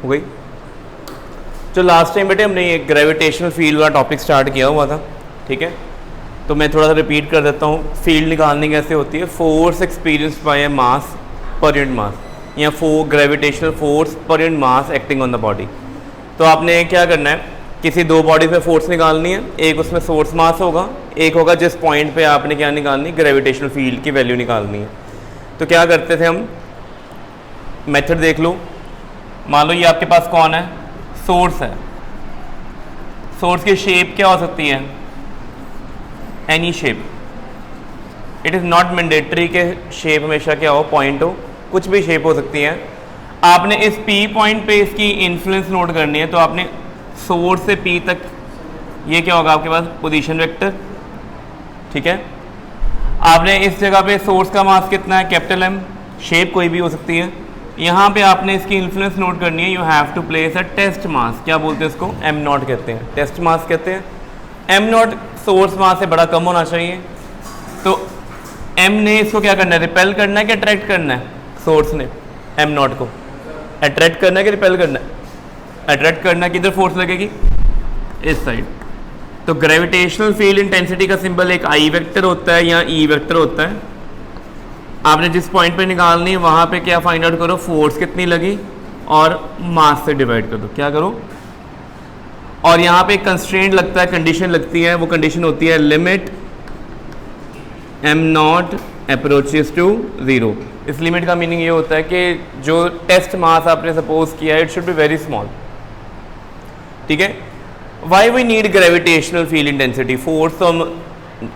हो गई। जो लास्ट टाइम बेटे हमने ये ग्रेविटेशनल फील्ड वाला टॉपिक स्टार्ट किया हुआ था, ठीक है, तो मैं थोड़ा सा रिपीट कर देता हूँ। फील्ड निकालनी कैसे होती है, force experienced by a mass per unit mass, या gravitational force per unit mass acting on the body. तो आपने क्या करना है, किसी दो बॉडी पे फोर्स निकालनी है, एक उसमें सोर्स मास होगा, एक होगा जिस पॉइंट पे आपने क्या निकालनी, ग्रेविटेशनल फील्ड की वैल्यू निकालनी है। तो क्या करते थे हम, मेथड देख लो। मान लो ये आपके पास कौन है, सोर्स है। सोर्स की शेप क्या हो सकती है, any shape. It is not mandatory के शेप हमेशा क्या हो, पॉइंट हो, कुछ भी शेप हो सकती है। आपने इस P पॉइंट पे इसकी इन्फ्लुएंस नोट करनी है, तो आपने सोर्स से P तक, ये क्या होगा आपके पास, पोजीशन वेक्टर, ठीक है। आपने इस जगह पे सोर्स का मास कितना है, कैपिटल M, शेप कोई भी हो सकती है। यहाँ पे आपने इसकी इन्फ्लुएंस नोट करनी है, you have to place a test mass, क्या बोलते हैं इसको, m0 कहते हैं, टेस्ट मास कहते हैं। m0 सोर्स मास से बड़ा कम होना चाहिए। तो m ने इसको क्या करना है, रिपेल करना है कि अट्रैक्ट करना है, सोर्स ने m0 को अट्रैक्ट करना है कि रिपेल करना है, अट्रैक्ट करना है। किधर फोर्स लगेगी, इस साइड। तो ग्रेविटेशनल फील्ड इंटेंसिटी का सिंबल एक I वेक्टर होता है या E वेक्टर होता है। आपने जिस पॉइंट पे निकालनी है वहाँ पे क्या फाइंड आउट करो, फोर्स कितनी लगी और मास से डिवाइड कर दो, क्या करो। और यहाँ पे एक कंस्ट्रेंट लगता है, कंडीशन लगती है, वो कंडीशन होती है लिमिट m0 अप्रोचेस टू 0। इस लिमिट का मीनिंग ये होता है कि जो टेस्ट मास आपने सपोज किया है, it should be very small, ठीक है। Why we need gravitational field intensity, force तो हम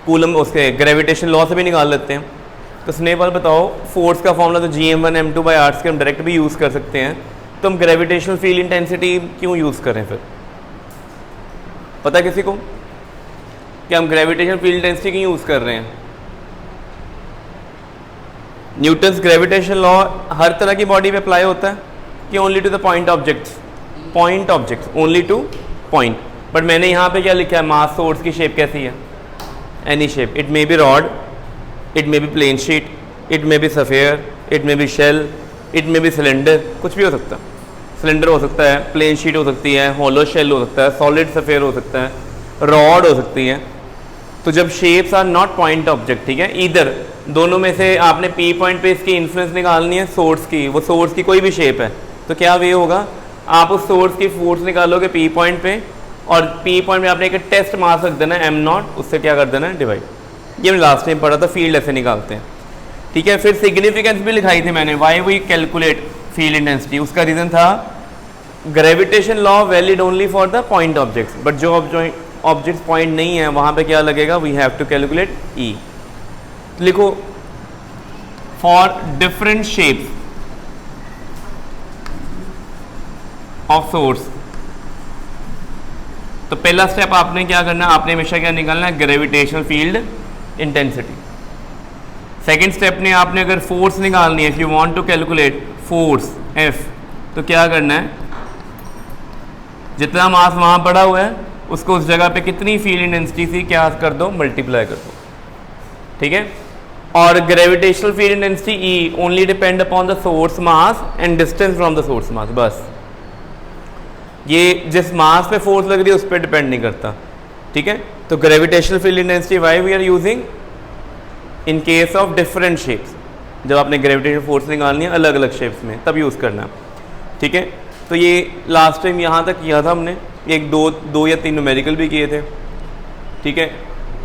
कूलम उसके ग्रेविटेशन लॉ से भी निकाल लेते हैं। तो स्नेहपाल बताओ, फोर्स का फॉर्मूला तो Gm1m2/r2 हम डायरेक्ट भी यूज़ कर सकते हैं, तो हम ग्रेविटेशनल फील्ड इंटेंसिटी क्यों यूज़ करें फिर, पता है किसी को कि हम ग्रेविटेशनल फील्ड इंटेंसिटी क्यों यूज़ कर रहे हैं। न्यूटन्स ग्रेविटेशन लॉ हर तरह की बॉडी पे अप्लाई होता है कि only to the point objects, point objects, only to point. But मैंने यहाँ पे क्या लिखा है, मास सोर्स की शेप कैसी है, any shape. It may be rod, it may be plane sheet, it may be sphere, it may be shell, it may be cylinder, कुछ भी हो सकता है। सिलेंडर हो सकता है, प्लेन शीट हो सकती है, हॉलो शेल हो सकता है, सॉलिड सफेयर हो सकता है, रॉड हो सकती है। तो जब shapes are not point object, ठीक है, इधर दोनों में से आपने P पॉइंट पे इसकी इन्फ्लुएंस निकालनी है सोर्स की, वो सोर्स की कोई भी शेप है, तो क्या वे होगा, आप उस सोर्स की फोर्स निकालोगे P पॉइंट पे, और P पॉइंट में आपने एक टेस्ट मास रख देना है m0, उससे क्या कर देना है, डिवाइड। ये मैं लास्ट टाइम पढ़ा था, फील्ड ऐसे निकालते हैं, ठीक है। फिर सिग्निफिकेंस भी लिखाई थी मैंने, why we calculate field intensity. उसका रीज़न था gravitation law valid only for the point objects, but जो ऑब्जेक्ट्स पॉइंट नहीं है वहाँ पे क्या लगेगा, we have to calculate E। लिखो, for different shapes of source. तो पहला स्टेप आपने क्या करना है, आपने हमेशा क्या निकालना है, gravitational field intensity. Second step ने आपने अगर फोर्स निकालनी है, if you want to calculate force F, तो क्या करना है, जितना मास वहां पड़ा हुआ है उसको उस जगह पे कितनी फील्ड इंटेंसिटी थी क्या कर दो, मल्टीप्लाई कर दो, ठीक है। और gravitational field intensity E only depend upon the source mass and distance from the source mass, बस। ये जिस मास पे फोर्स लग रही है उस पर डिपेंड नहीं करता, ठीक है। तो gravitational field intensity why we are using in case of different shapes, जब आपने ग्रेविटेशनल फोर्स निकालनी है अलग अलग शेप्स में, तब यूज़ करना, ठीक है। तो ये लास्ट टाइम यहाँ तक किया था हमने, एक दो या तीन न्यूमेरिकल भी किए थे, ठीक है,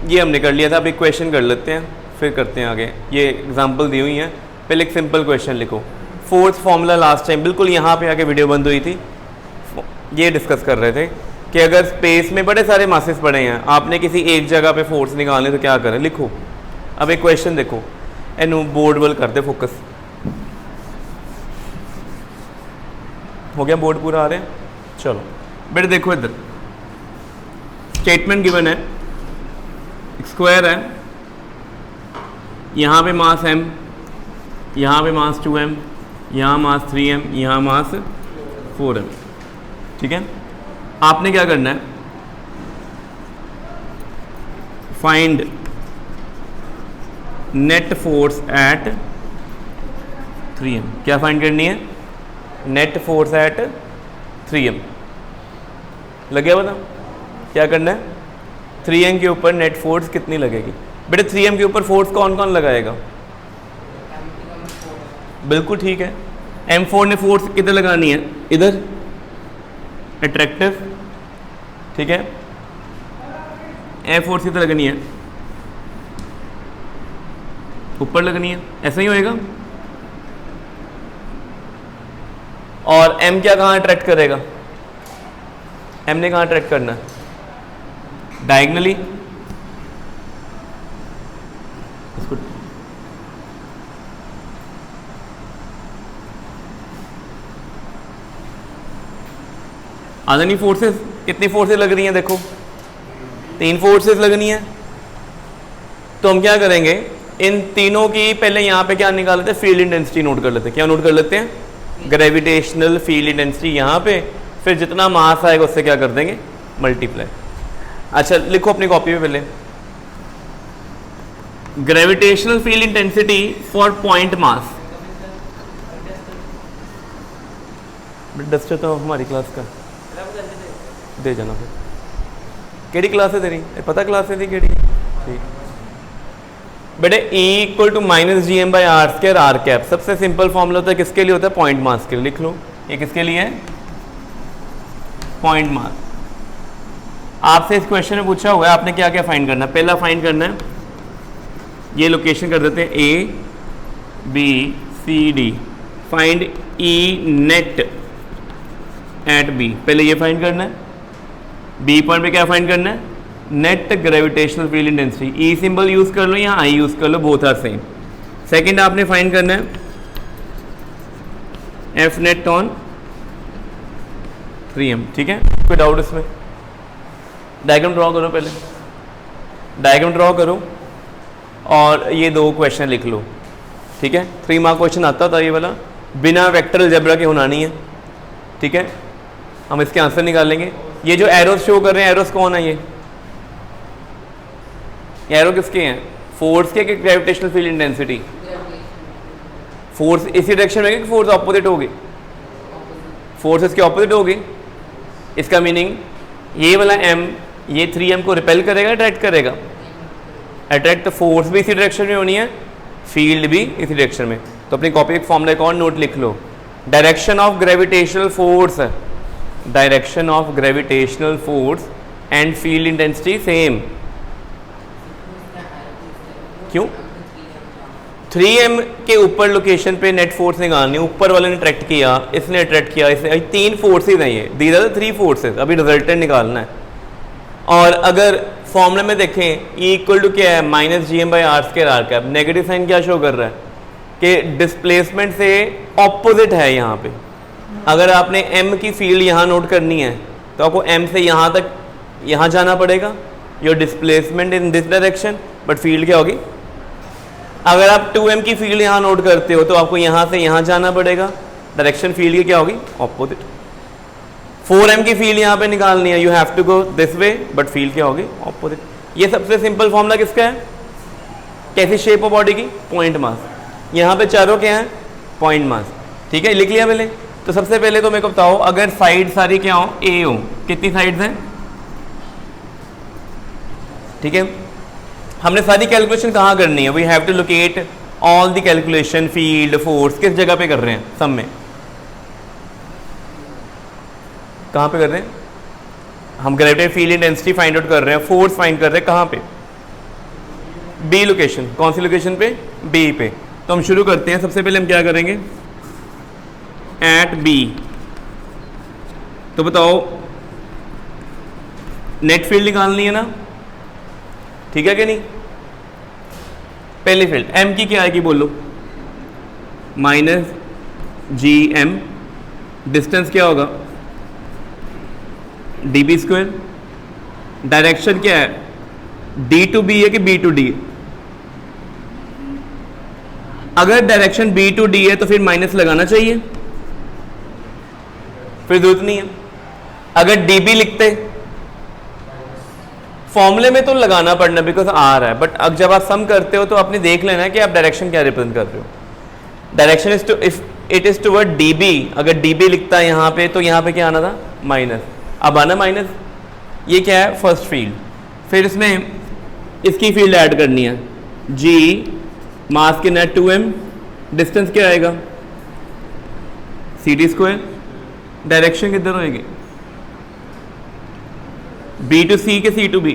ये हमने कर लिया था। अब एक क्वेश्चन कर लेते हैं, फिर करते हैं आगे। ये एग्जांपल दी हुई हैं, पहले एक सिंपल क्वेश्चन लिखो। फोर्स फॉर्मूला लास्ट टाइम बिल्कुल यहाँ पे आके वीडियो बंद हुई थी, ये डिस्कस कर रहे थे कि अगर स्पेस में बड़े सारे मासेस पड़े हैं, आपने किसी एक जगह पे फोर्स निकालने तो क्या करें, लिखो। अब एक क्वेश्चन देखो, एनु बोर्ड वल कर दे फोकस, हो गया बोर्ड पूरा आ रहे हैं, चलो बेटे देखो इधर स्टेटमेंट गिवन है, एक स्क्वायर है, यहाँ पे मास m, यहाँ पे मास 2m, यहाँ मास 3m, यहाँ मास 4m, ठीक है। आपने क्या करना है, find net force at 3m। क्या फाइंड करनी है, नेट फोर्स एट 3m लग गया बता। क्या करना है, 3m के ऊपर नेट फोर्स कितनी लगेगी बेटे? 3m के ऊपर फोर्स कौन कौन लगाएगा? बिल्कुल ठीक है, m4 ने फोर्स किधर लगानी है? इधर, अट्रैक्टिव, ठीक है। फोर्स किधर लगनी है? ऊपर लगनी है, ऐसा ही होएगा। और m क्या कहाँ अट्रैक्ट करेगा? m ने कहाँ अट्रैक्ट करना है? डायगनली। इसको आदनी फोर्सेस, कितनी फोर्सेस लग रही हैं? देखो 3 फोर्सेस लगनी है। तो हम क्या करेंगे, इन तीनों की पहले यहाँ पे क्या निकाल लेते हैं? फील्ड इंटेंसिटी नोट कर लेते हैं। क्या नोट कर लेते हैं? ग्रेविटेशनल फील्ड इंटेंसिटी यहाँ पे, फिर जितना मास आएगा उससे क्या कर देंगे? मल्टीप्लाई। अच्छा लिखो अपनी कॉपी में पहले, gravitational field intensity for point mass. Duster तो हमारी क्लास का दे जाना फिर। केड़ी क्लास है तेरी? पता क्लास है थी केड़ी? ठीक बेटे, E equal to -gm/r² r cap. सबसे सिंपल फॉर्मूला होता है किसके लिए? होता है पॉइंट मास के लिए। लिख लो, ये किसके लिए है? Point mass. आपसे इस क्वेश्चन में पूछा हुआ है आपने क्या क्या फाइंड करना है। पहला फाइंड करना है, ये लोकेशन कर देते हैं ABCD। Find E net at B। पहले ये फाइंड करना है। B पॉइंट पे क्या फाइंड करना है? Net gravitational field intensity. E symbol use कर लो या I यूज कर लो, बोथ आर सेम। सेकंड आपने फाइंड करना है F नेट ऑन 3m। ठीक है, कोई डाउट इसमें? डायग्राम ड्रॉ करो, पहले डायग्राम ड्रॉ करो और ये 2 क्वेश्चन लिख लो। ठीक है, 3 मार्क क्वेश्चन आता था ये वाला, बिना वेक्टर अलजेब्रा के होना नहीं है। ठीक है, हम इसके आंसर निकालेंगे। ये जो एरोस शो कर रहे हैं, एरोस कौन है? ये एरो किसके हैं? फोर्स के ग्रेविटेशनल फील्ड इंटेंसिटी। फोर्स इसी डायरेक्शन में कि फोर्स ऑपोजिट होगी? फोर्स इसके ऑपोजिट होगी। इसका मीनिंग ये वाला m, ये 3m को रिपेल करेगा, अट्रैक्ट करेगा? अट्रैक्ट। तो फोर्स भी इसी डायरेक्शन में होनी है, फील्ड भी इसी डायरेक्शन में। तो अपनी कॉपी एक फॉर्मूला एक और नोट लिख लो, direction of gravitational force, direction of gravitational force and field intensity same. क्यों? 3m के ऊपर लोकेशन पे नेट फोर्स निकालनी, ऊपर वाले ने अट्रैक्ट किया, इसने अट्रैक्ट किया, इसने, 3 फोर्सेज हैं ये, दीज आर द 3 फोर्सेज। अभी रिजल्टेंट निकालना है। और अगर फॉर्मूले में देखें E इक्वल टू क्या है? -gm/r² r cap. Negative sign क्या शो कर रहा है? कि डिस्प्लेसमेंट से ऑपोजिट है यहाँ पे। अगर आपने m की फील्ड यहाँ नोट करनी है तो आपको m से यहाँ तक यहाँ जाना पड़ेगा, your displacement in this direction, but field क्या होगी? अगर आप 2m की फील्ड यहाँ नोट करते हो तो आपको यहाँ से यहाँ जाना पड़ेगा, डायरेक्शन फील्ड की क्या होगी? ऑपोजिट। 4m की फील्ड यहाँ पे निकालनी है, you have to go this way, but field क्या होगी? ऑपोजिट। ये सबसे सिंपल फॉर्मूला किसका है? कैसी शेप ऑफ बॉडी की? Point mass. यहाँ पे चारों क्या है? Point mass. ठीक है, लिख लिया पहले। तो सबसे पहले तो मेरे को बताओ, अगर साइड सारी क्या हो? A हो, कितनी साइड्स हैं? ठीक है, हमने सारी कैलकुलेशन कहाँ करनी है? We have to locate all the calculation, field, force किस जगह पे कर रहे हैं? सब में। कहाँ पे कर रहे हैं? हम gravitational field intensity find out कर रहे हैं, फोर्स फाइंड कर रहे हैं, कहाँ पे? B location. कौन सी लोकेशन पे? B पे। तो हम शुरू करते हैं। सबसे पहले हम क्या करेंगे? At B। तो बताओ, नेट फील्ड निकालनी है ना? ठीक है कि नहीं? पहली फील्ड m की क्या आएगी बोलो? -gm। डिस्टेंस क्या होगा? dB²। डायरेक्शन क्या है? D to B है कि B to D? अगर डायरेक्शन B to D है तो फिर माइनस लगाना चाहिए, फिर जरूरत नहीं है। अगर dB लिखते फॉर्मूले में तो लगाना पड़ना बिकॉज आ रहा है, बट अब जब आप सम करते हो तो आपने देख लेना है कि आप डायरेक्शन क्या रिप्रेजेंट कर रहे हो। Direction is to, if it is toward D B, अगर डी बी लिखता है यहाँ पे तो यहाँ पे क्या आना था माइनस, अब आना माइनस। ये क्या है फर्स्ट फील्ड, फिर इसमें इसकी फील्ड ऐड करनी है, जी मास के नेट 2m, डिस्टेंस क्या आएगा सी डी स्क्वायर, डायरेक्शन किधर होएगी बी टू सी के सी टू बी,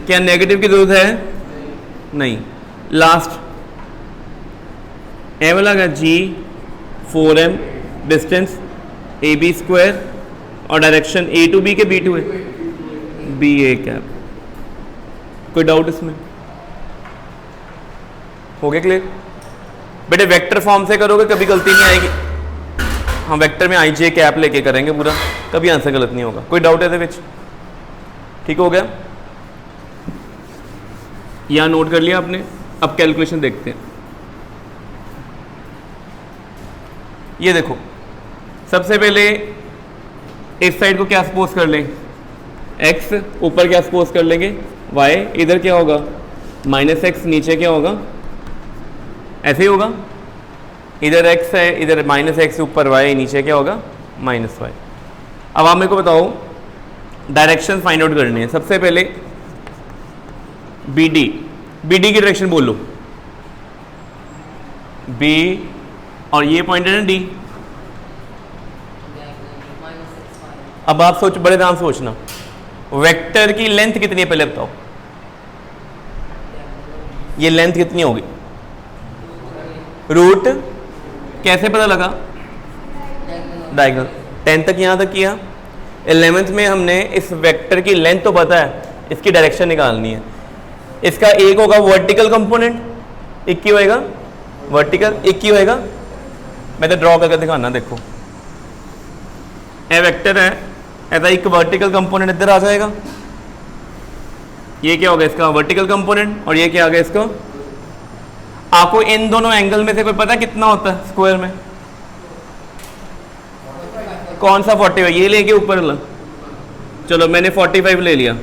क्या नेगेटिव की जरूरत है नहीं, लास्ट ए वाला का G 4m, distance A B square और डायरेक्शन ए टू बी के B to A B A cap. कोई डाउट इसमें? हो गया क्लियर बेटे? वेक्टर फॉर्म से करोगे कभी गलती नहीं आएगी, हम वेक्टर में आई जे कैप लेके करेंगे पूरा, कभी आंसर गलत नहीं होगा। कोई डाउट है विच? ठीक हो गया, यहां नोट कर लिया आपने। अब कैलकुलेशन देखते हैं। ये देखो सबसे पहले इस साइड को क्या सपोज कर लें x, ऊपर क्या सपोज कर लेंगे y, इधर क्या होगा -x, नीचे क्या होगा ऐसे ही होगा, इधर x है इधर -x, ऊपर y, नीचे क्या होगा -y। अब आप मेरे को बताओ डायरेक्शन फाइंड आउट करनी है। सबसे पहले BD की डायरेक्शन बोलो, B और ये पॉइंट है ना D। अब आप सोच, बड़े ध्यान सोचना, वेक्टर की लेंथ कितनी है पहले बताओ, ये लेंथ कितनी होगी रूट, कैसे पता लगा डायगोनल, 10 तक यहां तक किया। 11th में हमने इस वेक्टर की लेंथ तो पता है, इसकी डायरेक्शन निकालनी है। इसका एक होगा वर्टिकल कंपोनेंट, एक की होएगा वर्टिकल, एक की होएगा, मैं तो ड्रॉ करके दिखाना, देखो ए वेक्टर है, ऐसा एक वर्टिकल कंपोनेंट इधर आ जाएगा, ये क्या होगा इसका वर्टिकल कंपोनेंट, और ये क्या आ गया इसका। आपको इन दोनों एंगल में से कोई पता कितना होता है स्क्वायर में? कौन सा 45? ये लेके ऊपर ला, चलो मैंने 45 ले लिया।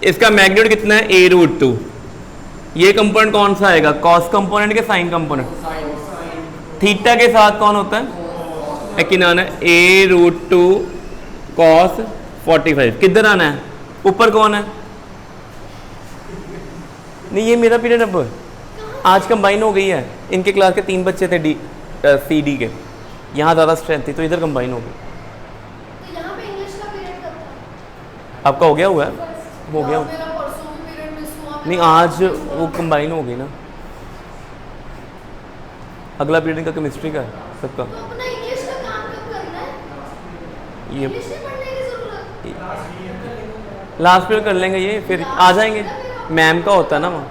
इसका मैग्नीट्यूड कितना है a√2। ये कंपोनेंट कौन सा आएगा, कॉस कंपोनेंट के साइन कंपोनेंट? थीटा के साथ कौन होता है किनारा है a√2 cos 45। किधर आना है, ऊपर कौन है? नहीं ये मेरा पीरियड नंबर आज कंबाइन हो गई है, इनके क्लास के 3 बच्चे थे डी सी डी के, यहाँ ज़्यादा स्ट्रेंथ थी तो इधर कंबाइन हो गई। तो यहाँ पे इंग्लिश का पीरियड कब था? आपका हो गया हुआ है? हो गया मेरा परसों भी पीरियड मिस हुआ। नहीं आज वो कंबाइन हो गई ना, अगला पीरियड का केमिस्ट्री का है सबका। तो अपना इंग्लिश का काम कब करना है? ये इंग्लिश में पढ़ने की जरूरत? लास्ट पीरियड कर लेंगे, ये फिर आ जाएंगे, मैम का होता है ना वहाँ।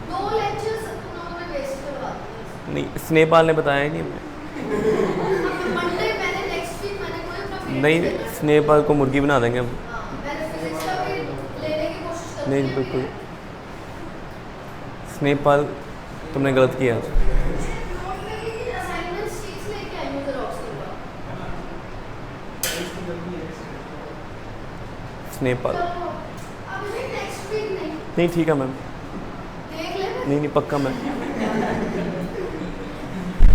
2 लेक्चर्स उन्होंने वेस्ट करवा दिए। नहीं स्नेहपाल ने बताया ही नहीं हमें। मंडे मैंने नेक्स्ट वीक मैंने कोई अपना पीरियड नहीं स्नेहपाल को मुर्गी बना देंगे हम। मैंने फिजिक्स का भी लेने की कोशिश कर नहीं बिल्कुल स्नेहपाल तुमने गलत किया आज। नोट में कि असाइनमेंट शीट्स लेके आई हूं जेरॉक्स करवा। स्नेहपाल अभी नेक्स्ट वीक नहीं, नहीं ठीक है मैम, देख ले। नहीं नहीं पक्का मैम।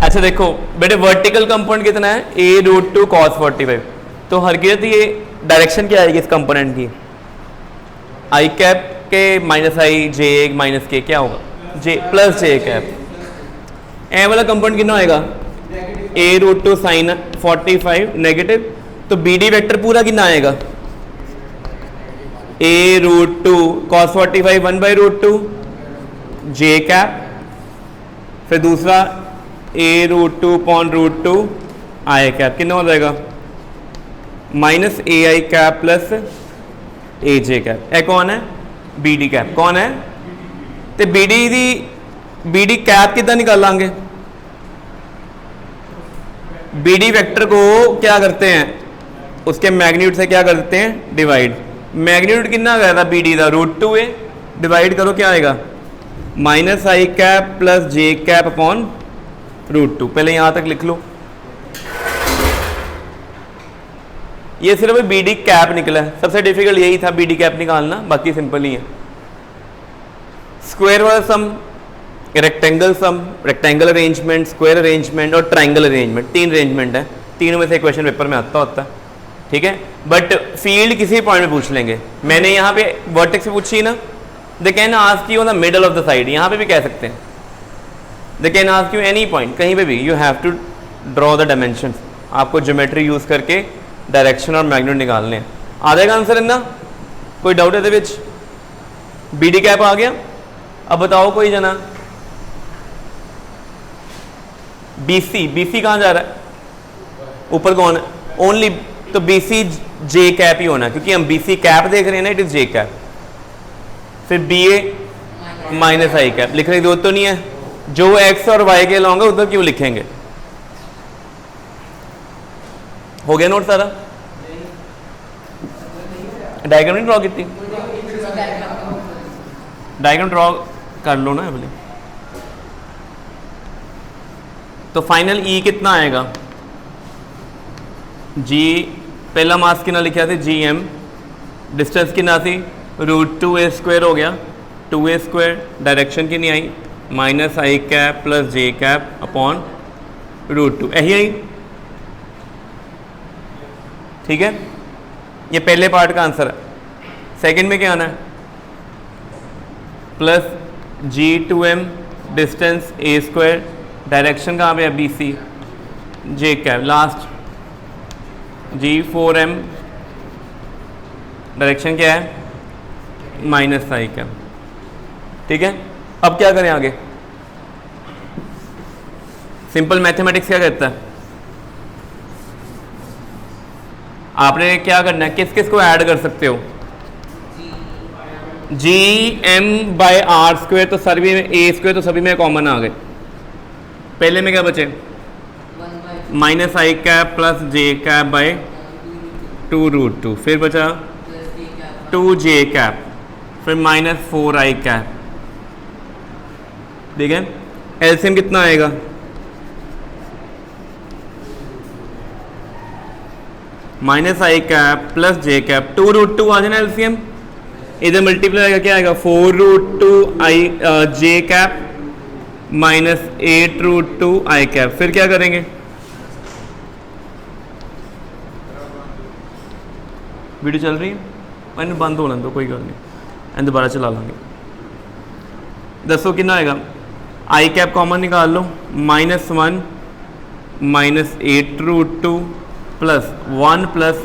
अच्छा देखो बेटे वर्टिकल कंपोनेंट कितना है a√2 cos 45, तो हरगिरत ये डायरेक्शन क्या आएगी इस कंपोनेंट की, आई कैप के -i j -k क्या होगा j प्लस j कैप। ए वाला कंपोनेंट कितना आएगा a√2 sin 45 नेगेटिव, तो BD वेक्टर पूरा कितना आएगा a√2 cos 45 1/√2 j कैप, फिर दूसरा a√2 upon √2 आई कैप, कितना हो जाएगा -ai cap plus aj cap. A कौन है BD कैप, कौन है तो BD कैप कितना निकालांगे, BD वेक्टर को क्या करते हैं उसके मैग्नीट्यूड से क्या करते हैं डिवाइड, मैग्नीट्यूड कितना गया था BD का √2a, डिवाइड करो क्या आएगा -i cap plus j cap upon √2। पहले यहां तक लिख लो, ये सिर्फ BD कैप निकला है, सबसे डिफिकल्ट यही था BD कैप निकालना, बाकी सिंपल ही है। स्क्वायर वाला सम रेक्टेंगल सम, रेक्टेंगल अरेंजमेंट, स्क्वायर अरेंजमेंट और ट्राइंगल अरेंजमेंट, 3 अरेंजमेंट है, तीनों में से क्वेश्चन पेपर में आता होता है, ठीक है। बट फील्ड किसी पॉइंट में पूछ लेंगे। मैंने यहाँ पे वर्टेक्स से पूछी ना, they can ask you on the middle of the side, यहाँ पे भी कह सकते हैं, they can ask you any point, कहीं पे भी you have to draw the dimensions. आपको ज्योमेट्री यूज करके डायरेक्शन और मैग्नीट्यूड निकालने हैं। आ जाएगा आंसर इतना, कोई डाउट है विच? बी डी कैप आ गया। अब बताओ कोई जना, बी सी, बी सी कहाँ जा रहा है? ऊपर कौन है? ओनली, तो बी सी जे कैप ही होना है, क्योंकि हम बी सी कैप देख रहे हैं ना, इट इज जे कैप। फिर बी ए माइनस आई कैप लिखने की जरूरत तो नहीं है, जो एक्स और वाई के लॉन्ग है उधर क्यों लिखेंगे? हो गया नोट सारा? डायग्राम नहीं ड्रॉ की थी? डायग्राम ड्रॉ कर लो ना पहले। तो फाइनल ई कितना आएगा? जी पहला मास कितना लिखा था? G M. डिस्टेंस कितना थी? √2a² हो गया, 2a²। डायरेक्शन की नहीं आई, माइनस आई कैप प्लस जे कैप अपॉन √2, यही आई, ठीक है। ये पहले पार्ट का आंसर है। सेकंड में क्या आना है? Plus G2m, distance a², direction कहाँ पे है? बी सी, जे कैप। लास्ट G4m, डायरेक्शन क्या है? माइनस आई कैप, ठीक है। अब क्या करें आगे? सिंपल मैथमेटिक्स क्या कहता है? आपने क्या करना है, किस किस को ऐड कर सकते हो? G M by R square, तो सभी में ए स्क्वायर, तो सभी में कॉमन आ गए। पहले में क्या बचे? Minus I cap plus J cap by 2√2, फिर बचा 2j कैप, फिर माइनस 4i कैप, ठीक है। एलसीएम कितना आएगा? माइनस आई कैप प्लस जे कैप, 2√2 आ जाना एलसीएम। इधर मल्टीप्लाई आएगा, क्या आएगा? 4√2 जे कैप माइनस 8√2 आई कैप। फिर क्या करेंगे? वीडियो चल रही है, मैंने बंद होने दो, कोई गल नहीं, एंड दोबारा चला लाँगे। दसो कितना आएगा? आई कैप कॉमन निकाल लो, -1 minus 8√2 plus 1 plus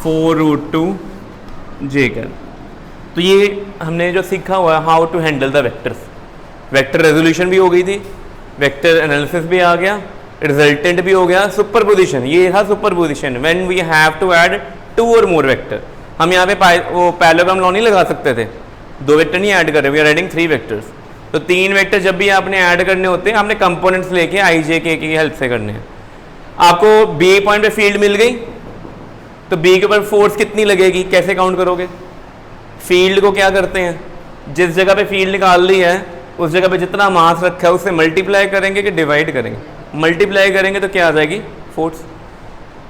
4√2 J cap. तो ये हमने जो सीखा हुआ है, how to handle the vectors. Vector resolution भी हो गई थी, वेक्टर एनालिसिस भी आ गया, रिजल्टेंट भी हो गया, सुपरपोजिशन, ये था superposition, when we have to add 2 और मोर वेक्टर। हम यहाँ पे वो पैरेललोग्राम लॉ नहीं लगा सकते थे, 2 वेक्टर नहीं ऐड कर रहे, वी आर एडिंग 3 वेक्टर्स। तो 3 वेक्टर जब भी आपने ऐड करने होते हैं, आपने कंपोनेंट्स लेके आई जे के की हेल्प से करने हैं। आपको बी पॉइंट पे फील्ड मिल गई, तो बी के ऊपर फोर्स कितनी लगेगी, कैसे काउंट करोगे? फील्ड को क्या करते हैं, जिस जगह पे फील्ड निकाल ली है उस जगह पे जितना मास रखा है उससे मल्टीप्लाई करेंगे कि डिवाइड करेंगे? मल्टीप्लाई करेंगे, तो क्या आ जाएगी? Force.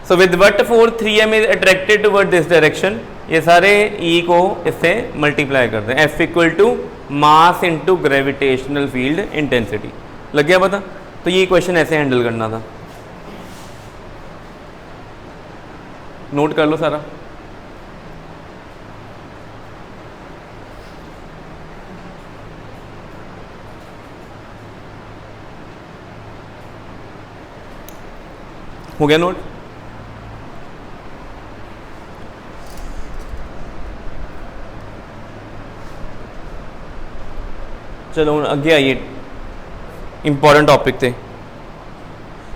So with what force 3m is attracted toward this direction, ये सारे E को इससे मल्टीप्लाई करते हैं। F equal to mass into gravitational field intensity. लग गया पता? तो ये क्वेश्चन ऐसे हैंडल करना था, नोट कर लो सारा। हो गया नोट? चलो आगे आइए, इंपॉर्टेंट टॉपिक थे।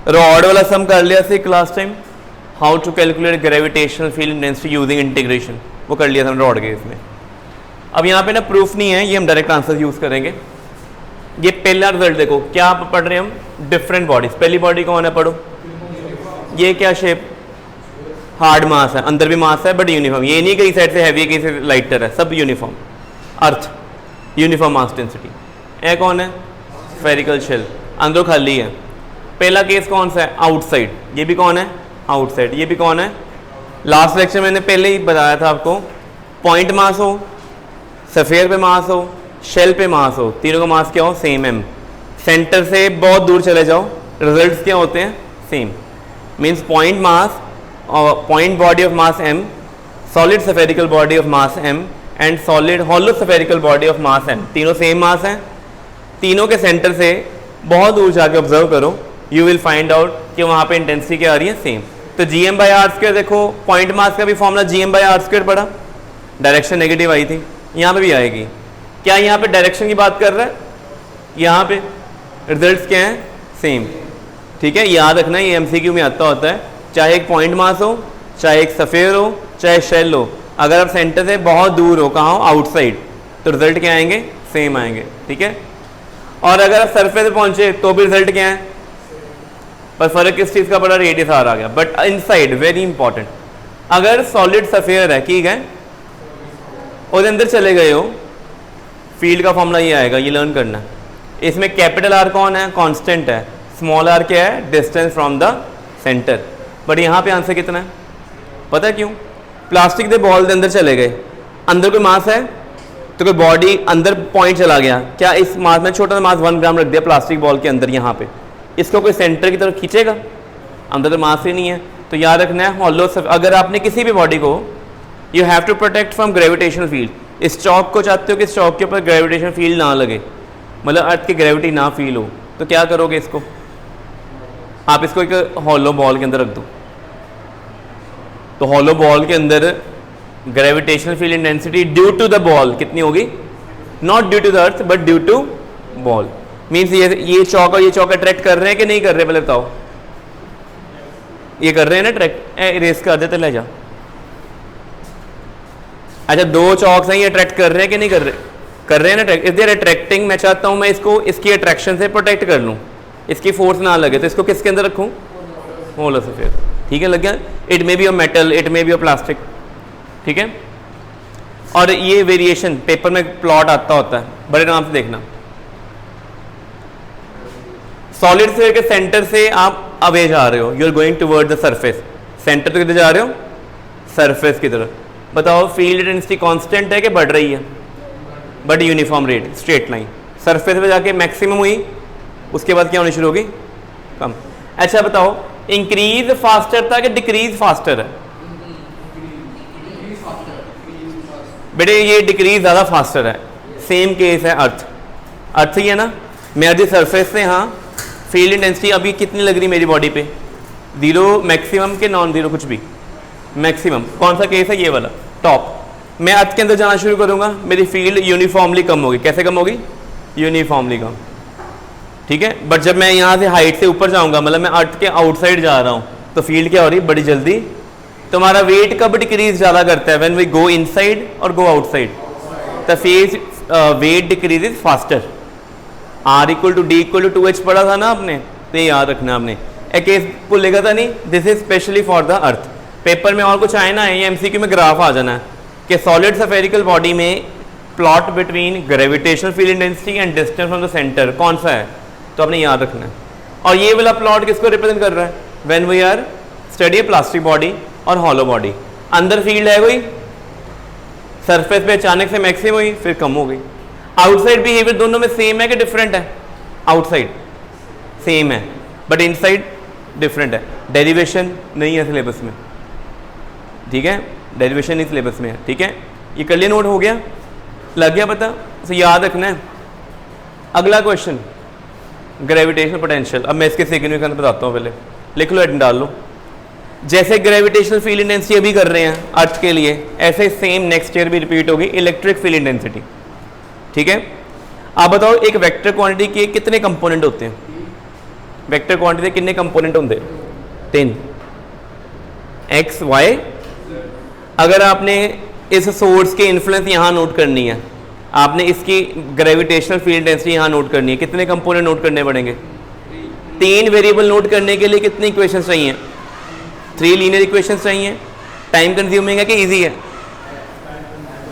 रॉड वाला सम कर लिया थे class time, how to calculate gravitational field intensity using integration, वो कर लिया था रॉड केस में। अब यहाँ पे ना प्रूफ नहीं है, ये हम डायरेक्ट आंसर यूज करेंगे। ये पहला रिजल्ट देखो, क्या पढ़ रहे हैं हम? Different bodies. पहली बॉडी कौन है, पढ़ो। ये क्या शेप? हार्ड मास है, अंदर भी मास है बट यूनिफॉर्म। ये नहीं कहीं साइड से हैवी है कहीं से लाइटर है, सब यूनिफॉर्म। अर्थ यूनिफॉर्म मास डेंसिटी। ये कौन है? स्फेरिकल शेल, अंदर खाली है। पहला केस कौन सा है? आउटसाइड। ये भी कौन है? आउटसाइड। ये भी कौन है? लास्ट लेक्चर मैंने पहले ही बताया था आपको, पॉइंट मास हो, सफेयर पे मास हो, शेल पे मास हो, तीनों का मास क्या हो, सेम m। सेंटर से बहुत दूर चले जाओ, रिजल्ट्स क्या होते हैं, सेम। मीन्स पॉइंट मास और point body of mass m, solid spherical body of mass m and solid hollow spherical body of mass m, तीनों सेम मास हैं। तीनों के सेंटर से बहुत दूर जाके ऑब्जर्व करो, यू विल फाइंड आउट कि वहाँ पे इंटेंसिटी क्या आ रही है, सेम। तो gm/r², देखो पॉइंट मास का भी फॉर्मूला gm/r² पड़ा, डायरेक्शन नेगेटिव आई थी, यहाँ पे भी आएगी। क्या यहाँ पे डायरेक्शन की बात कर रहा है, यहाँ पे रिजल्ट्स क्या हैं, सेम। ठीक है, याद रखना ये MCQ में आता होता है, चाहे एक पॉइंट मास हो, चाहे एक सफ़ेयर हो, चाहे शेल हो, अगर आप सेंटर से बहुत दूर हो, कहाँ हो, आउटसाइड, तो रिजल्ट क्या आएंगे, सेम आएंगे। ठीक है, और अगर आप सरफेस पे पहुंचे तो भी रिजल्ट क्या है, पर फर्क किस चीज़ का पड़ा, रेडियस आ गया। बट इनसाइड वेरी इंपॉर्टेंट, अगर सॉलिड सफ़ेयर है, ठीक है, और अंदर चले गए हो, फील्ड का फॉर्मूला ये आएगा, ये लर्न करना। इसमें कैपिटल आर कौन है, कांस्टेंट है, स्मॉल आर क्या है, distance from the centre. But यहाँ पे आंसर कितना है, पता है क्यों, प्लास्टिक के बॉल के अंदर चले गए, अंदर कोई मास है, तो कोई बॉडी अंदर पॉइंट चला गया, क्या इस मास में छोटा सा मास 1 ग्राम रख दिया प्लास्टिक बॉल के अंदर, यहाँ पे इसको कोई सेंटर की तरफ खींचेगा, अंदर तो मास ही नहीं है। तो याद रखना है हॉलो, अगर आपने किसी भी बॉडी को, you have to protect from gravitational field. इस चौक को चाहते हो कि इस चौक के ऊपर ग्रेविटेशन फील्ड ना लगे, मतलब अर्थ की ग्रेविटी ना फील हो, तो क्या करोगे, इसको आप इसको एक हॉलो बॉल के अंदर रख दो, तो हॉलो बॉल के अंदर gravitational field intensity due to the ball कितनी होगी, not due to the earth but due to ball. Means ये चौक और ये चौक अट्रैक्ट कर रहे हैं कि नहीं कर रहे, पहले बताओ, ये कर रहे हैं ना अट्रैक्ट, इरेज कर देते ले जा। अच्छा, दो चौक हैं, ये अट्रैक्ट कर रहे हैं कि नहीं कर रहे, कर रहे हैं ना, इफ दे आर अट्रैक्टिंग, मैं चाहता हूँ मैं इसको इसकी अट्रैक्शन से प्रोटेक्ट कर लूँ, इसकी फोर्स ना लगे, तो इसको किसके अंदर रखूँ, हॉलो सफेयर। ठीक है, लग गया, it may be a metal, it may be a plastic. ठीक है, और ये वेरिएशन पेपर में प्लॉट आता होता है, बड़े नाम से देखना। सॉलिड स्फीयर के सेंटर से आप अवे जा रहे हो, you are going toward the surface, centre तो किधर जा रहे हो, सरफेस की तरफ। बताओ फील्ड इंटेंसिटी कांस्टेंट है कि बढ़ रही है, but uniform rate, straight line, surface पे जाके मैक्सिमम हुई, उसके बाद क्या होनी शुरू होगी, कम। अच्छा बताओ, इंक्रीज फास्टर था कि डिक्रीज फास्टर है, बेटे ये डिक्रीज ज़्यादा फास्टर है। सेम केस है अर्थ, अर्थ ही है ना, मैं अर्थ सरफेस से, हाँ, फील्ड इंटेंसिटी अभी कितनी लग रही मेरी बॉडी पे, 0 मैक्सिमम के नॉन जीरो, कुछ भी मैक्सिमम। कौन सा केस है, ये वाला टॉप। मैं अर्थ के अंदर जाना शुरू करूंगा, मेरी फील्ड यूनिफॉर्मली कम होगी। कैसे कम होगी, यूनिफॉर्मली कम। ठीक है, बट जब मैं यहाँ से हाइट से ऊपर जाऊंगा, मतलब मैं अर्थ के आउटसाइड जा रहा हूँ, तो फील्ड क्या हो रही है, बड़ी जल्दी। तुम्हारा वेट कब डिक्रीज ज़्यादा करता है, व्हेन वी गो इनसाइड और go outside, the phase weight decreases faster. R = D = 2H पढ़ा था ना आपने, तो ये याद रखना आपने, एक केस भूलेगा था नहीं, this is specially for the earth. Paper में और कुछ आए ना, ये MCQ में ग्राफ आ जाना है कि सॉलिड स्फेरिकल बॉडी में plot between gravitational field intensity and distance from the centre कौन सा है, तो आपने याद रखना है। और ये वाला प्लॉट किसको रिप्रेजेंट कर रहा है, when we are study plastic body और हॉलो बॉडी। अंदर फील्ड है कोई, सरफेस पे अचानक से मैक्सिमम हुई, फिर कम हो गई। आउटसाइड बिहेवियर दोनों में सेम है कि डिफरेंट है, आउटसाइड सेम है बट इनसाइड डिफरेंट है। डेरिवेशन नहीं है सिलेबस में, ठीक है, डेरिवेशन नहीं सिलेबस में है। ठीक है, ये कर लिया, नोट हो गया, लग गया पता, तो याद रखना है। अगला क्वेश्चन, ग्रेविटेशनल पोटेंशियल। अब मैं इसके सेकंड में बताता हूँ, पहले लिख लो, एड डाल लो। जैसे ग्रेविटेशनल फील्ड इंटेंसिटी अभी कर रहे हैं अर्थ के लिए, ऐसे सेम नेक्स्ट ईयर भी रिपीट होगी इलेक्ट्रिक फील्ड इंटेंसिटी। ठीक है, आप बताओ एक वेक्टर क्वांटिटी के कितने कंपोनेंट होते हैं, वेक्टर क्वांटिटी के कितने कंपोनेंट होंगे, 3, x y। अगर आपने इस सोर्स के इन्फ्लुएंस यहाँ नोट करनी है, आपने इसकी ग्रेविटेशनल फील्ड इंटेंसिटी यहाँ नोट करनी है, कितने कंपोनेंट नोट करने पड़ेंगे, 3 वेरिएबल नोट करने के लिए कितनी इक्वेशंस चाहिए, 3 लीनियर इक्वेशंस चाहिए। टाइम कंज्यूमिंग है कि इजी है,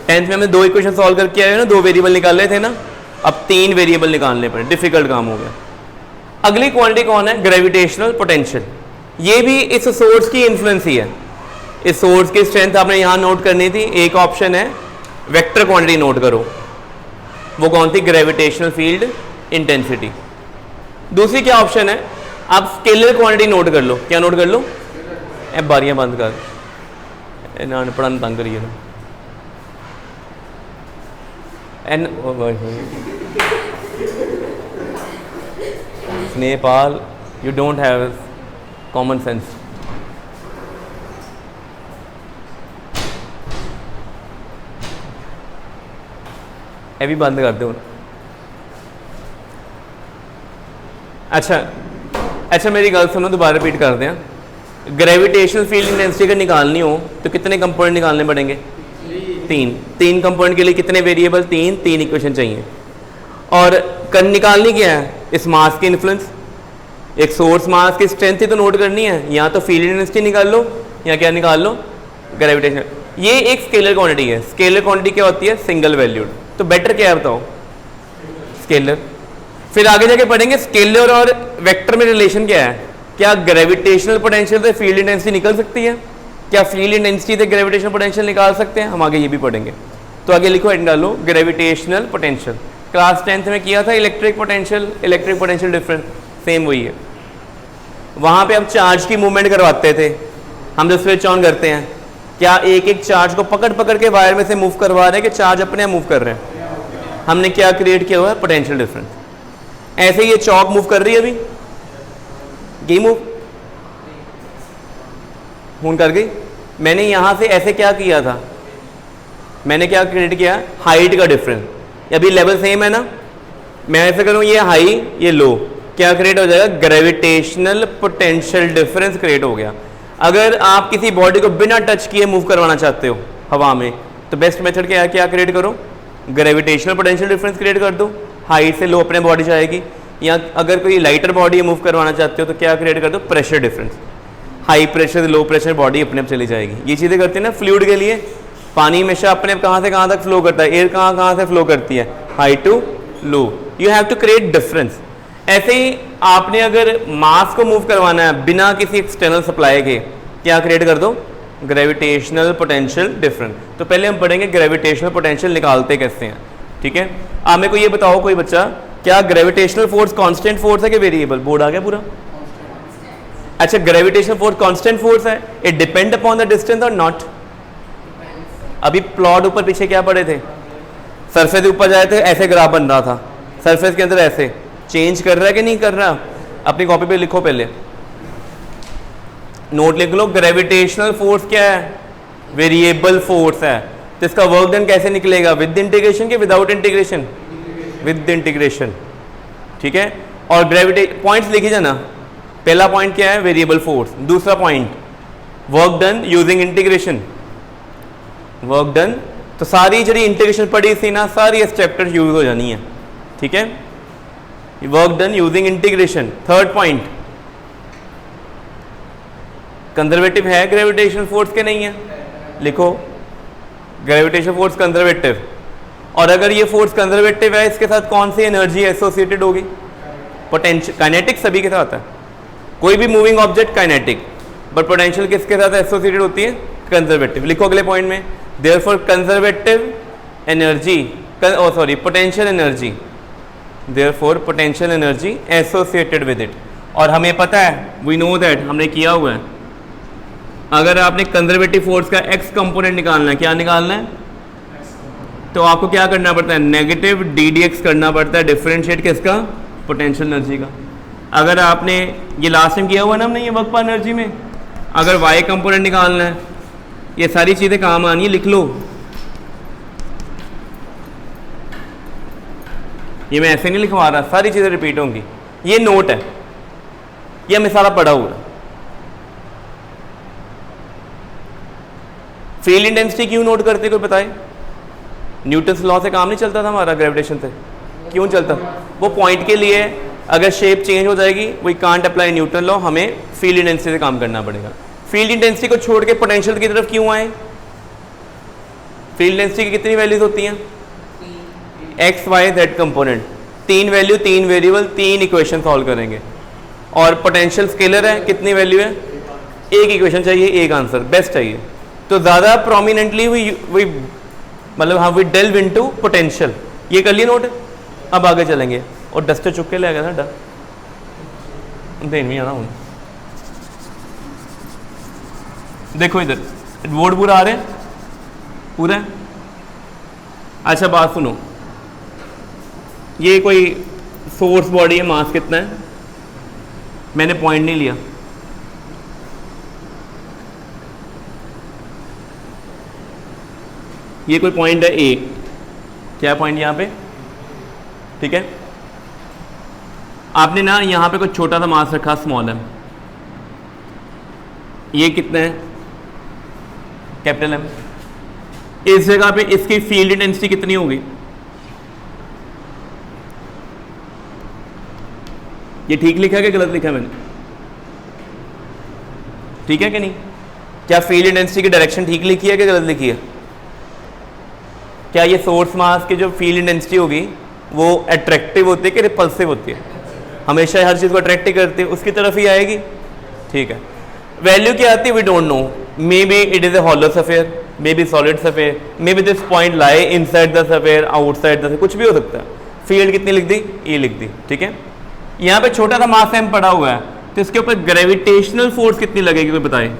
10th में हमने 2 इक्वेशन सॉल्व करके आए ना, 2 वेरिएबल निकाल रहे थे ना, अब 3 वेरिएबल निकालने पड़े, डिफिकल्ट काम हो गया। अगली क्वांटिटी कौन है, ग्रेविटेशनल पोटेंशियल। ये भी इस सोर्स की इन्फ्लुएंस ही है, इस सोर्स की स्ट्रेंथ आपने यहाँ नोट करनी थी। एक ऑप्शन है वेक्टर क्वांटिटी नोट करो, वो कौन थी? Gravitational field intensity. दूसरी क्या ऑप्शन है? आप स्केलर क्वांटिटी नोट कर लो। क्या नोट कर लो? ए बारियां बंद कर, ना पढ़ाना तंग करिए ना। An Nepal, you don't have common sense. ये भी बंद कर दो। अच्छा मेरी गल सुनो, दोबारा रिपीट कर दें। ग्रेविटेशनल फील्ड इंटेंसिटी अगर निकालनी हो तो कितने कंपोनेंट निकालने पड़ेंगे? तीन कंपोनेंट के लिए कितने वेरिएबल? तीन इक्वेशन चाहिए। और निकालनी क्या है? इस मास की इन्फ्लुएंस, एक सोर्स मास की स्ट्रेंथ ही तो नोट करनी है। या तो फील्ड इंटेंसिटी निकाल लो या क्या निकाल लो? ग्रेविटेशन। ये एक स्केलर क्वांटिटी है। स्केलर क्वांटिटी क्या होती है? Single valued. तो बेटर क्या है बताओ? स्केलर। फिर आगे जाके पढ़ेंगे स्केलर और वेक्टर में रिलेशन क्या है। क्या ग्रेविटेशनल पोटेंशियल से फील्ड इंटेंसिटी निकल सकती है? क्या फील्ड इंटेंसिटी से ग्रेविटेशनल पोटेंशियल निकाल सकते हैं? हम आगे ये भी पढ़ेंगे। तो आगे लिखो, हेड डालो, ग्रेविटेशनल पोटेंशियल। क्लास 10th में किया था इलेक्ट्रिक पोटेंशियल डिफरेंस, सेम वही है। वहाँ पे अब चार्ज की मूवमेंट करवाते थे हम, जो स्विच ऑन करते हैं। क्या एक एक चार्ज को पकड़ पकड़ के वायर में से मूव करवा रहे हैं कि चार्ज अपने आप मूव कर रहे हैं? हमने क्या क्रिएट किया हुआ है? Potential difference. ऐसे ये चौक मूव कर रही है, अभी ये मूव हूं कर गई। मैंने यहां से ऐसे क्या किया था? मैंने क्या क्रिएट किया? हाइट का डिफरेंस। अभी लेवल सेम है ना, मैं ऐसे करूं, ये हाई ये लो, क्या क्रिएट हो जाएगा? ग्रेविटेशनल पोटेंशियल डिफरेंस क्रिएट हो गया। अगर आप किसी बॉडी को बिना टच किए मूव करवाना चाहते हो हवा में, तो बेस्ट मेथड क्या है? क्या क्रिएट करो? ग्रेविटेशनल पोटेंशियल डिफरेंस क्रिएट कर दो। हाई से लो अपने बॉडी जाएगी। या अगर कोई लाइटर बॉडी मूव करवाना चाहते हो तो क्या क्रिएट कर दो? Pressure difference. हाई प्रेशर से लो प्रेशर बॉडी अपने आप चली जाएगी। ये चीज़ें करते हैं ना फ्लूइड के लिए। पानी हमेशा अपने आप कहाँ से कहाँ तक फ्लो करता है, एयर कहाँ से फ्लो करती है? High to low. You have to create difference. ऐसे ही आपने अगर मास को मूव करवाना है बिना किसी एक्सटर्नल सप्लाई के, क्या क्रिएट कर दो? Gravitational potential difference. तो पहले हम पढ़ेंगे ग्रेविटेशनल पोटेंशियल निकालते कैसे हैं, ठीक है। आप मेरे को ये बताओ कोई बच्चा, क्या ग्रेविटेशनल फोर्स कांस्टेंट फोर्स है कि वेरिएबल? बोर्ड आ गया पूरा? अच्छा, ग्रेविटेशनल फोर्स कांस्टेंट फोर्स है, it depend upon the distance और नॉट? अभी प्लॉट ऊपर पीछे क्या पढ़े थे? सरफेस के ऊपर जाए थे, ऐसे ग्राफ बन रहा था, सरफेस के अंदर ऐसे चेंज कर रहा है कि नहीं कर रहा? अपनी कॉपी पे लिखो, पहले नोट लिख लो। ग्रेविटेशनल फोर्स क्या है? वेरिएबल फोर्स है। तो इसका वर्क डन कैसे निकलेगा? विद इंटीग्रेशन के विदाउट इंटीग्रेशन? विद इंटीग्रेशन, ठीक है। और ग्रेविटेशन पॉइंट्स लिखी जाना। पहला पॉइंट क्या है? Variable force. दूसरा point work done using integration, work done. तो सारी जी इंटीग्रेशन पढ़ी थी ना, सारी स्ट्रक्चर यूज हो जानी है, ठीक है। Work done using integration. Third point, conservative है ग्रेविटेशनल फोर्स के? नहीं है, लिखो ग्रेविटेशनल फोर्स कंजर्वेटिव। और अगर ये फोर्स कंजर्वेटिव है, इसके साथ कौन सी एनर्जी एसोसिएटेड होगी? पोटेंशियल। काइनेटिक सभी के साथ है, कोई भी moving object kinetic, but potential किसके साथ एसोसिएटेड होती है? कंजर्वेटिव। लिखो अगले पॉइंट में, therefore conservative energy, sorry potential energy, therefore potential energy associated with it. और हमें पता है, वी नो दैट, हमने किया हुआ है, अगर आपने कंजर्वेटिव फोर्स का एक्स कंपोनेंट निकालना है, क्या निकालना है? तो आपको क्या करना पड़ता है? नेगेटिव ddx करना पड़ता है, डिफरेंशिएट किसका? पोटेंशियल एनर्जी का। अगर आपने ये लास्ट टाइम किया हुआ ना हमने, ये वर्क पर एनर्जी में, अगर y कंपोनेंट निकालना है, ये सारी चीज़ें काम आनी है, लिख लो। ये मैं ऐसे नहीं लिखवा रहा, सारी चीज़ें रिपीट होंगी। ये नोट है, ये हमें सारा पढ़ा हुआ है। फील्ड इंटेंसिटी क्यों नोट करते, कोई बताए? न्यूटन्स लॉ से काम नहीं चलता था हमारा, ग्रेविटेशन से क्यों चलता? वो पॉइंट के लिए अगर शेप चेंज हो जाएगी, we can't apply Newton law, हमें फील्ड इंटेंसिटी से काम करना पड़ेगा। फील्ड इंटेंसिटी को छोड़ के पोटेंशियल की तरफ क्यों आए? फील्ड इंटेंसिटी की कितनी वैल्यूज होती हैं? X Y Z component, 3 value 3 variable, 3 equation solve करेंगे। और पोटेंशियल स्केलर है, कितनी वैल्यू है? 1 इक्वेशन चाहिए, 1 आंसर, बेस्ट चाहिए। तो ज़्यादा प्रोमिनेंटली वी मतलब हाँ वी डेल्व इनटू पोटेंशियल, ये कर लिए नोट। अब आगे चलेंगे और डस्टर चुक के ले गया साडा देन भी आना हूँ। देखो इधर बोर्ड पूरा आ रहा है, पूरा है। अच्छा बात सुनो, ये कोई सोर्स बॉडी है, मास कितना है, मैंने पॉइंट नहीं लिया। ये कोई पॉइंट है ए, क्या पॉइंट यहाँ पे, ठीक है। आपने ना यहाँ पे कोई छोटा सा मास रखा स्मॉल एम, ये कितना है कैपिटल एम। इस जगह पे इसकी फील्ड इंटेंसिटी कितनी होगी, ये ठीक लिखा है कि गलत लिखा है मैंने, ठीक है कि नहीं? क्या फील्ड इंटेंसिटी की डायरेक्शन ठीक लिखी है कि गलत लिखी है? क्या ये सोर्स मास की जो फील्ड इंटेंसिटी होगी वो अट्रैक्टिव होती है कि रिपल्सिव होती है? हमेशा हर चीज़ को अट्रैक्ट करती है, उसकी तरफ ही आएगी, ठीक है। वैल्यू क्या आती है we don't know, may be it is a hollow sphere, may be solid sphere, may be this point lie inside the sphere, outside the sphere, कुछ भी हो सकता है। फील्ड कितनी लिख दी, ए लिख दी, ठीक है। यहाँ पे छोटा सा मास एम पड़ा हुआ है, तो इसके ऊपर ग्रेविटेशनल फोर्स कितनी लगेगी कोई बताए?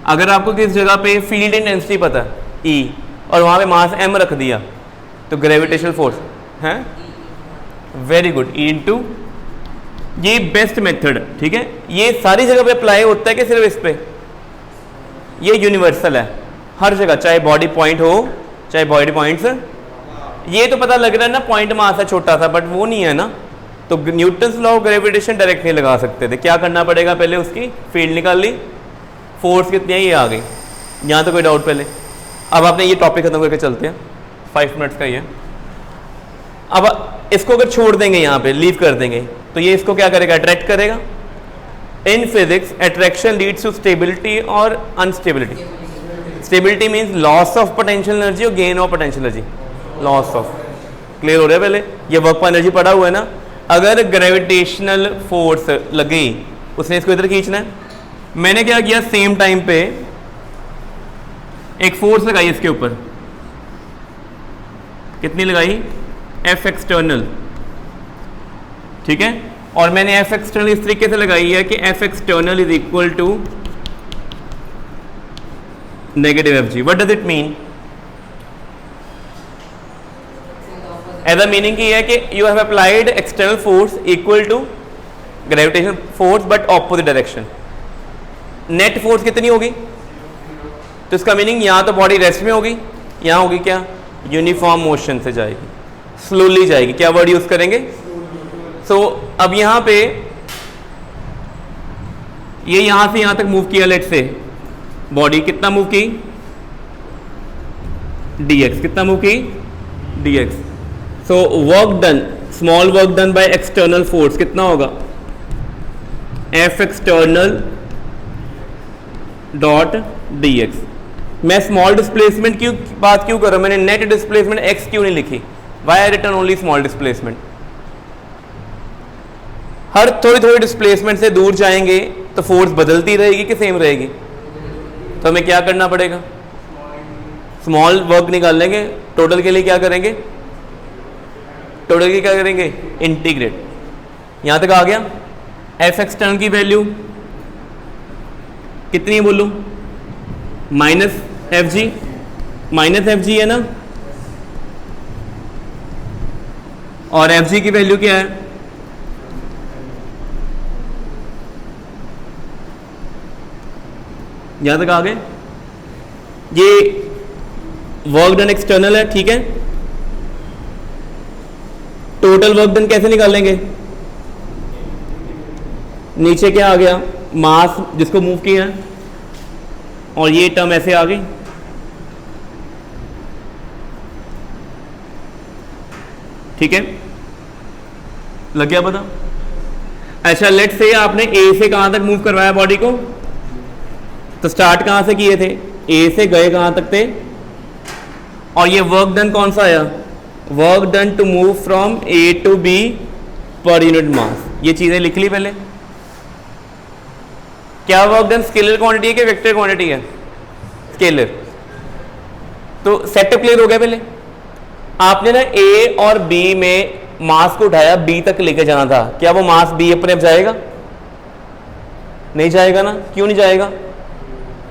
अगर आपको किस जगह पे फील्ड इंटेंसिटी पता है ई और वहाँ पे मास एम रख दिया तो ग्रेविटेशनल फोर्स है, वेरी गुड, ई इंटू, ये बेस्ट मेथड, ठीक है। ये सारी जगह पे अप्लाई होता है कि सिर्फ इस पे? ये यूनिवर्सल है हर जगह, चाहे बॉडी पॉइंट हो चाहे बॉडी पॉइंट्स। ये तो पता लग रहा है ना पॉइंट मास है छोटा सा, बट वो नहीं है ना, तो Newton's law of gravitation direct नहीं लगा सकते थे। क्या करना पड़ेगा, पहले उसकी फील्ड निकाल ली, फोर्स कितनी है ये आ गई, यहाँ तो कोई डाउट पहले। अब आपने ये टॉपिक खत्म करके चलते हैं, 5 मिनट्स का ही है। अब इसको अगर छोड़ देंगे यहाँ पे, लीव कर देंगे, तो ये इसको क्या करेगा, अट्रैक्ट करेगा। In physics attraction leads to stability और instability. Stability means loss of potential energy और gain of potential energy, loss of, clear हो रहा है? पहले ये वर्क पर एनर्जी पड़ा हुआ है ना, अगर ग्रेविटेशनल फोर्स लगी उसने इसको इधर खींचना है। मैंने क्या किया, सेम टाइम पे एक फोर्स लगाई इसके ऊपर, कितनी लगाई, एफ एक्सटर्नल, ठीक है। और मैंने एफ एक्सटर्नल इस तरीके से लगाई है कि F external is equal to negative F G. What does it mean? As a meaning की है कि you have applied external force equal to gravitational force but opposite direction. Net force कितनी होगी, तो इसका मीनिंग यहाँ तो बॉडी रेस्ट में होगी, यहाँ होगी क्या, यूनिफॉर्म मोशन से जाएगी, स्लोली जाएगी। क्या वर्ड यूज करेंगे? सो अब यहाँ पे ये यहाँ से यहाँ तक मूव किया, लेट से बॉडी कितना मूव की, dx, कितना मूव की, dx। So work done, small work done by external force कितना होगा, एफ एक्सटर्नल डॉट dx। मैं स्मॉल डिस्प्लेसमेंट की बात क्यों कर रहा हूं, मैंने नेट डिस्प्लेसमेंट x क्यों नहीं लिखी, वाई आई रिटर्न ओनली स्मॉल डिस्प्लेसमेंट। हर थोड़ी थोड़ी डिस्प्लेसमेंट से दूर जाएंगे तो फोर्स बदलती रहेगी कि सेम रहेगी, तो हमें क्या करना पड़ेगा, स्मॉल वर्क निकाल लेंगे, टोटल के लिए क्या करेंगे, टोटल के क्या करेंगे, इंटीग्रेट। यहां तक आ गया। एफ एक्सटर्नल की वैल्यू कितनी है बोलूं, minus F G, minus F G है ना, और एफ जी की वैल्यू क्या है, यहां तक आ गए। ये वर्क डन एक्सटर्नल है, ठीक है। टोटल वर्क डन कैसे निकालेंगे, नीचे क्या आ गया, मास जिसको मूव किया है, और ये टर्म ऐसे आ गई, ठीक है, लग गया पता। अच्छा लेट्स से आपने ए से कहां तक मूव करवाया बॉडी को, तो स्टार्ट कहां से किए थे, ए से गए कहां तक थे, और ये वर्क डन कौन सा आया, work done to move from A to B per unit mass. ये चीजें लिख ली पहले। क्या वर्क डन स्केलर क्वांटिटी है कि वेक्टर क्वांटिटी है, स्केलर। तो सेटअप क्लियर हो गया पहले। आपने ना ए और बी में मास को उठाया, बी तक लेके जाना था, क्या वो मास बी अपने आप जाएगा? नहीं जाएगा ना। क्यों नहीं जाएगा?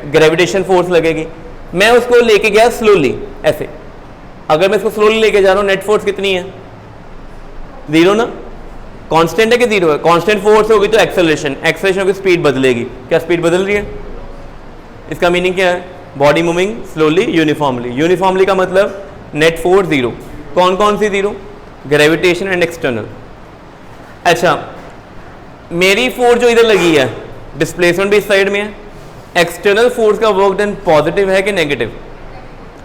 ग्रेविटेशन फोर्स लगेगी। मैं उसको लेके गया स्लोली ऐसे, अगर मैं इसको स्लोली लेके जा रहा हूं, नेट फोर्स कितनी है? 0 ना। कांस्टेंट है कि 0 है? कांस्टेंट फोर्स होगी तो एक्सेलरेशन, एक्सेलरेशन होगी स्पीड बदलेगी। क्या स्पीड बदल रही है? इसका मीनिंग क्या है? Body moving slowly uniformly. Uniformly का मतलब नेट फोर्स 0। कौन कौन सी 0? Gravitation and external. अच्छा, मेरी फोर्स जो इधर लगी है, डिस्प्लेसमेंट भी इस साइड में है। एक्सटर्नल फोर्स का वर्क डन पॉजिटिव है कि नेगेटिव?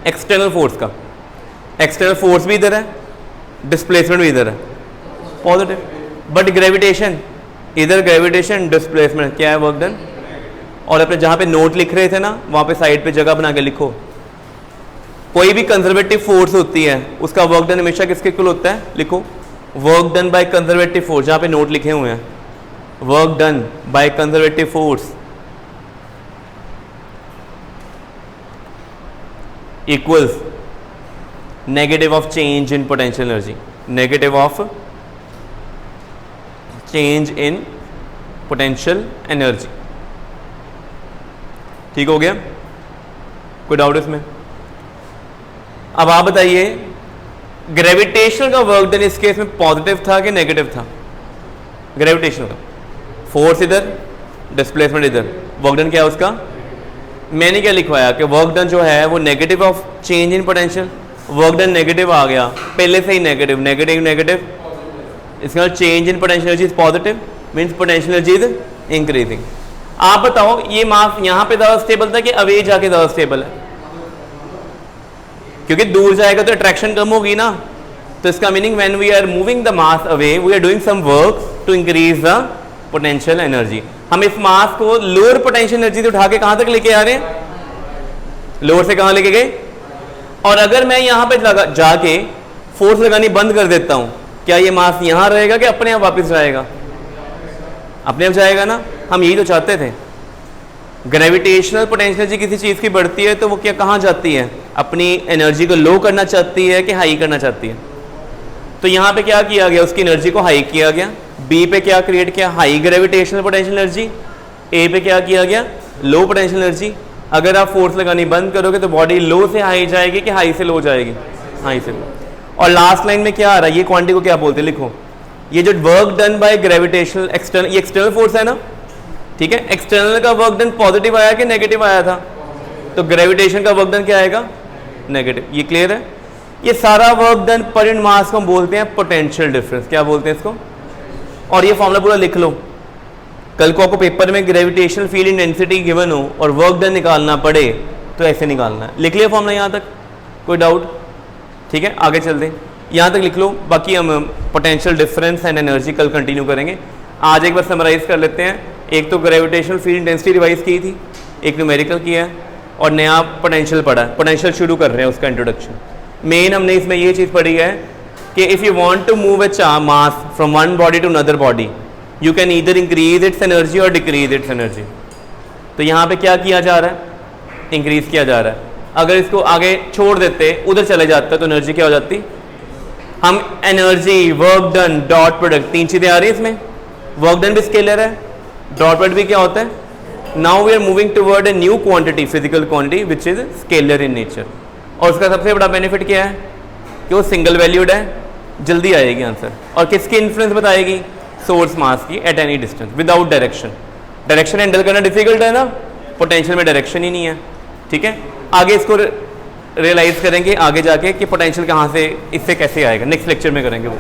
एक्सटर्नल फोर्स का, एक्सटर्नल फोर्स भी इधर है, डिस्प्लेसमेंट भी इधर है, पॉजिटिव। बट ग्रेविटेशन, इधर ग्रेविटेशन, डिस्प्लेसमेंट, क्या है वर्क डन? और अपने जहां पे नोट लिख रहे थे ना, वहां पे साइड पे जगह बना के लिखो। कोई भी कंजर्वेटिव फोर्स होती है उसका वर्क डन हमेशा किसके इक्वल होता है? लिखो, work done by conservative force, जहां पे नोट लिखे हुए हैं, work done by conservative force equals negative of change in potential energy, negative of change in potential energy. ठीक हो गया? कोई डाउट इसमें? अब आप बताइए, ग्रेविटेशन का वर्क डन इस केस में पॉजिटिव था कि नेगेटिव था? ग्रेविटेशन का फोर्स इधर, डिस्प्लेसमेंट इधर, वर्क डन क्या है उसका? मैंने क्या लिखवाया कि वर्क डन जो है वो negative of change in potential. Work done negative आ गया, पहले से ही नेगेटिव, नेगेटिव नेगेटिव, इसका change in potential energy is positive, means potential energy is increasing. आप बताओ, ये मास यहां पे ज्यादा स्टेबल था कि अवे जाके ज्यादा स्टेबल है? क्योंकि दूर जाएगा तो अट्रैक्शन कम होगी ना। तो इसका meaning when we are moving the mass away, we are doing some work to increase the potential energy. हम इस मास को लोअर पोटेंशियल एनर्जी से उठा के कहां तक लेके आ रहे हैं? लोअर से कहां लेके गए? और अगर मैं यहां पे जाके फोर्स लगानी बंद कर देता हूं, क्या ये मास यहां रहेगा कि अपने आप वापस जाएगा? अपने आप जाएगा ना। हम यही तो चाहते थे। ग्रेविटेशनल पोटेंशियल एनर्जी किसी चीज़ की बढ़ती है तो वो क्या कहाँ जाती है? अपनी एनर्जी को लो करना चाहती है कि हाई करना चाहती है? तो यहाँ पे क्या किया गया? उसकी एनर्जी को हाई किया गया। बी पे क्या क्रिएट किया? High gravitational potential energy. A पे क्या किया गया? Low potential energy. अगर आप फोर्स लगानी बंद करोगे तो बॉडी लो से हाई जाएगी कि हाई से लो जाएगी? हाई से लो। और लास्ट लाइन में क्या आ रहा है? ये क्वांटिटी को क्या बोलते हैं? लिखो, ये जो work done by gravitational external, ये एक्सटर्नल फोर्स है ना, ठीक है। एक्सटर्नल का वर्क डन पॉजिटिव आया कि नेगेटिव आया था? तो ग्रेविटेशन का वर्क डन क्या आएगा? नेगेटिव। ये क्लियर है? ये सारा वर्क डन पर यूनिट मास को हम बोलते हैं पोटेंशियल डिफरेंस। क्या बोलते हैं इसको? और ये फॉर्मूला पूरा लिख लो। कल को आपको पेपर में ग्रेविटेशनल फील्ड इंटेंसिटी गिवन हो और वर्क डन निकालना पड़े तो ऐसे निकालना है। लिख लिया फॉर्मूला यहाँ तक? कोई डाउट? ठीक है, आगे चलते हैं। यहाँ तक लिख लो, बाकी हम पोटेंशियल डिफरेंस एंड एनर्जी कल कंटिन्यू करेंगे। आज एक बार समराइज कर लेते हैं। एक तो ग्रेविटेशनल फील्ड इंटेंसिटी रिवाइज की थी, एक न्यूमेरिकल किया है और नया पोटेंशियल पढ़ा है। पोटेंशियल शुरू कर रहे हैं उसका इंट्रोडक्शन। मेन हमने इसमें ये चीज़ पढ़ी है कि if you want to move a mass from one body to another body, you can either increase its energy और डिक्रीज इट्स एनर्जी। तो यहाँ पे क्या किया जा रहा है? इंक्रीज किया जा रहा है। अगर इसको आगे छोड़ देते, उधर चले जाता, तो एनर्जी क्या हो जाती? हम energy, work done, dot product, तीन चीज़ें आ रही है इसमें। वर्क डन भी स्केलर है, डॉट प्रोडक्ट भी क्या होता है? Now we are moving toward a new quantity, physical quantity which is scalar in nature. और उसका सबसे बड़ा बेनिफिट क्या है? कि वो सिंगल वैल्यूड है, जल्दी आएगी आंसर। और किसकी इन्फ्लुएंस बताएगी? सोर्स मास की at any distance without direction. Direction handle करना डिफिकल्ट है ना, पोटेंशियल में डायरेक्शन ही नहीं है। ठीक है, आगे इसको रियलाइज करेंगे आगे जाके कि पोटेंशियल कहाँ से, इससे कैसे आएगा, नेक्स्ट लेक्चर में करेंगे वो।